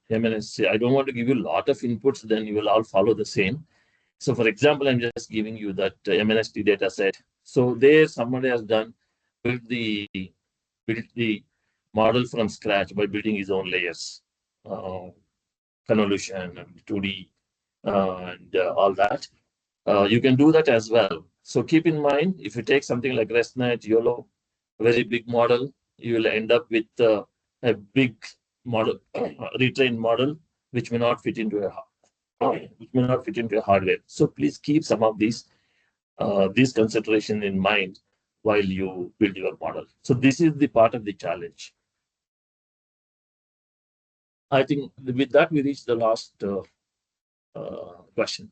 MNSC. I don't want to give you a lot of inputs, then you will all follow the same. So for example, I'm just giving you that MNST data set. So there somebody has built the model from scratch by building his own layers, convolution and 2D and all that. You can do that as well. So keep in mind, if you take something like ResNet, YOLO, a very big model, you will end up with a big model, retrained model, which may not fit into a hardware. So please keep some of these considerations in mind while you build your model. So this is the part of the challenge. I think with that we reach the last question.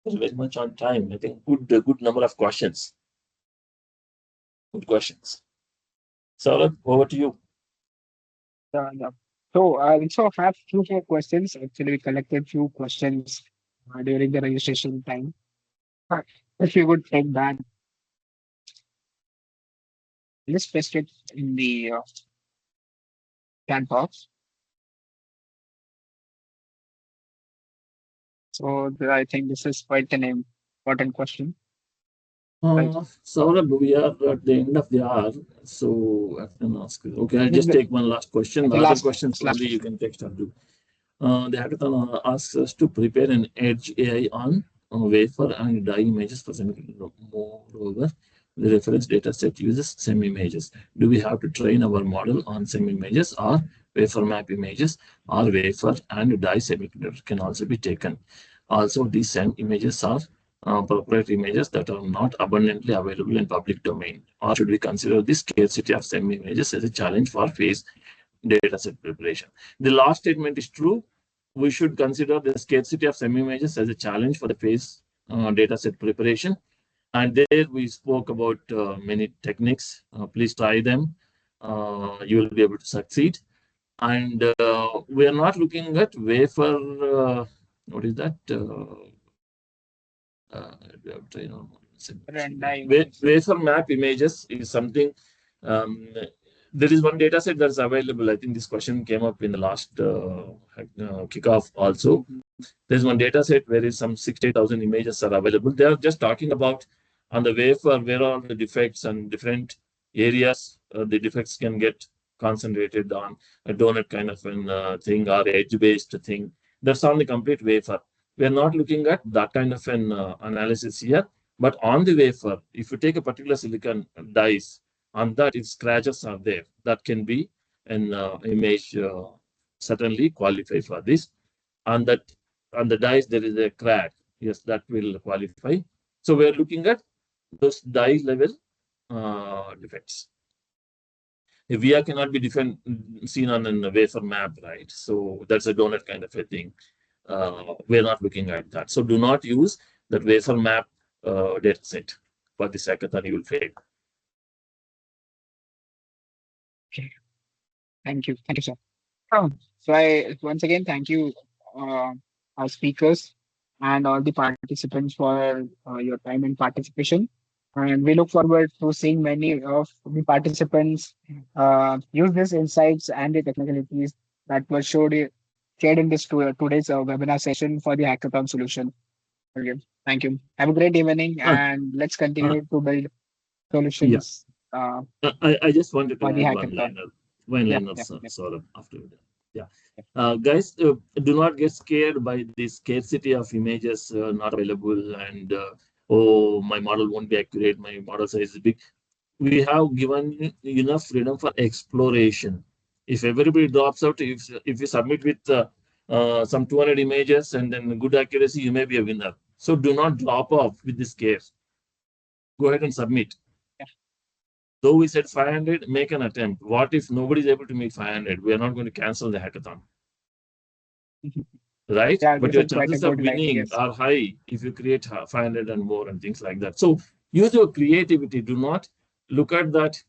Very much on time. I think good number of questions. Good questions. Saurabh, over to you. Yeah. So I also have few more questions. Actually, we collected few questions during the registration time. If you would take that, let's paste it in the chat box. So I think this is quite an important question. Saurabh, we are at the end of the hour, so I can ask. Okay, I'll just take one last question. The other questions probably you can text or do. The hackathon asks us to prepare an edge AI on wafer and die images for semiconductor. Moreover, The reference data set uses SEM images. Do we have to train our model on SEM images or wafer map images or wafer and die semiconductor can also be taken? Also, these SEM images are proprietary images that are not abundantly available in public domain. Or should we consider the scarcity of SEM images as a challenge for phase data set preparation? The last statement is true. We should consider the scarcity of SEM images as a challenge for the phase data set preparation. And there we spoke about many techniques. Please try them. You will be able to succeed. And we are not looking at wafer, what is that? Wafer map images is something. There is one data set that's available. I think this question came up in the last kickoff also. There's one data set where is some 60,000 images are available. They are just talking about on the wafer where are the defects and different areas the defects can get concentrated on a donut kind of an thing or edge-based thing. That's on the complete wafer. We are not looking at that kind of an analysis here. But on the wafer, if you take a particular silicon dice, on that if scratches are there, that can be an image certainly qualify for this. On that on the dice there is a crack. Yes, that will qualify. So we are looking at those die level defects. A VR cannot be seen on a wafer map, right? So that's a donut kind of a thing. We're not looking at that. So do not use that wafer map data set for this hackathon. You will fail. Okay. Thank you, sir. So I once again thank you, our speakers and all the participants for your time and participation. And we look forward to seeing many of the participants use these insights and the technicalities that were shared in this today's webinar session for the hackathon solution. Okay. Thank you. Have a great evening, and let's continue to build solutions I just wanted to for the add hackathon. one Yeah, liner, yeah. sort of after that. Yeah. Guys, do not get scared by the scarcity of images not available and oh, my model won't be accurate, my model size is big. We have given enough freedom for exploration. If everybody drops out, if you submit with some 200 images and then good accuracy, you may be a winner. So do not drop off with this case. Go ahead and submit. Though we said 500, make an attempt. What if nobody is able to meet 500? We are not going to cancel the hackathon. Right? Yeah, but this your is quite a chances of good line, winning yes. are high if you create 500 and more and things like that. So use your creativity. Do not look at that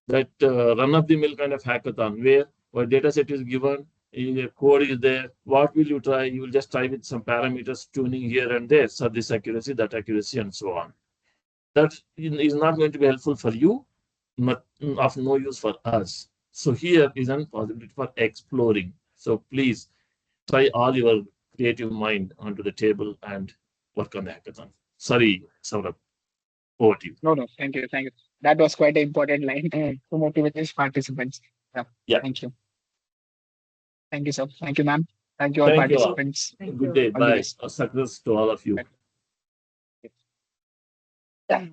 run-of-the-mill kind of hackathon where data set is given, code is there. What will you try? You will just try with some parameters, tuning here and there. So this accuracy, that accuracy, and so on. That is not going to be helpful for you, not of no use for us. So here is a possibility for exploring. So please try all your creative mind onto the table and work on the hackathon. Sorry, Saurabh, over to you. No, thank you. That was quite an important line to motivate these participants. Yeah. Thank you. Thank you, sir. Thank you, ma'am. Thank you all Thank you all. participants. Good day. All the Bye. best. Success to all of you. Bye.